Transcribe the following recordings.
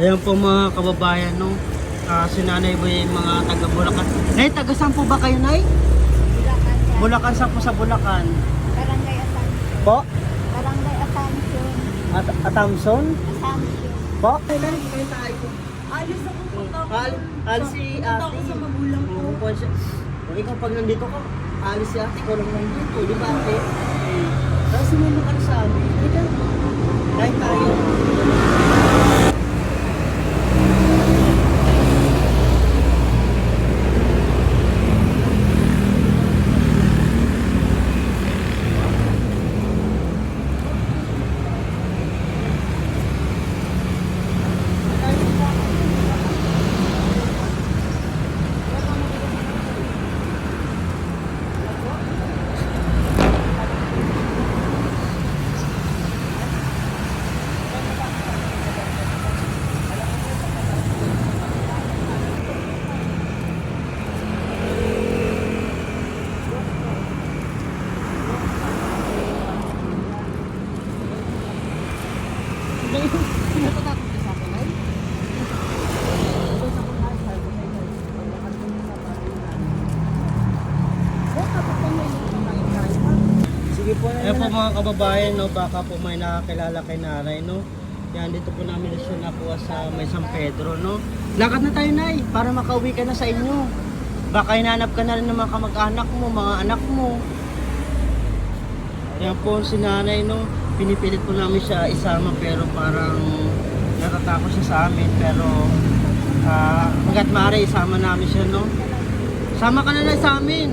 Ayan po mga kababayan, no? Si Nanay Boy yung mga taga Bulacan. Nay, taga saan po ba kayo, Nay? Bulacan yan. Bulacan, saan po sa Bulacan? Barangay Assumption. Po? Barangay Assumption. Atamson? Assumption. Po? Alis ako punta ko. Si ate. ako sa magulang ko. Kung ikaw pag nandito ka, alis si ate, ikaw lang nandito. Di ba ate? Tapos sumama ka na sa amin. Ika. Kahit tayo. Sige po na. Ayan po mga kababayan, no, baka po may nakakilala kay Nanay, no. Yan, dito po namin na po sa may San Pedro, no. Lakad na tayo, Nay, para makauwi ka na sa inyo. Baka hinanap ka na rin ng mga kamag-anak mo, mga anak mo. Yan po si Nanay, no. Pinipilit po namin siya isama pero parang natatakot siya sa amin. Pero hanggat maaari isama namin siya, no. Sama ka na lang sa amin.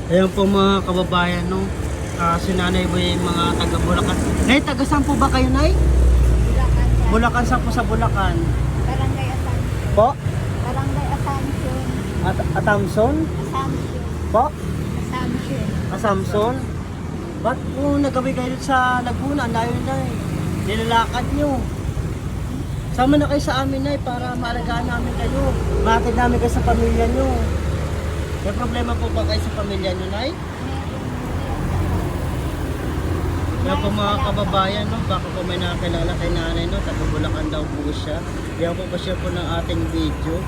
Ayan po mga kababayan, no. Si Nanay Boy yung mga taga Bulacan. Nay, taga saan po ba kayo, Nay? Bulacan yan. Bulacan, saan po sa Bulacan? Barangay Assumption. Po? Barangay Assumption. Atamson? Assumption. Po? Assumption. Asamson? Ba't po nagkabay kayo sa Laguna? Ang layo na eh. Nilalakad nyo. Sama na kayo sa amin, Nay, para maalagaan namin kayo. Mahatid namin kayo sa pamilya nyo. May problema po ba kayo sa pamilya nyo, Nay? Kaya po mga kababayan, no, baka po may nakakilala kay Nanay, no, taga Bulacan daw po siya. Yan po pa siya po ng ating video.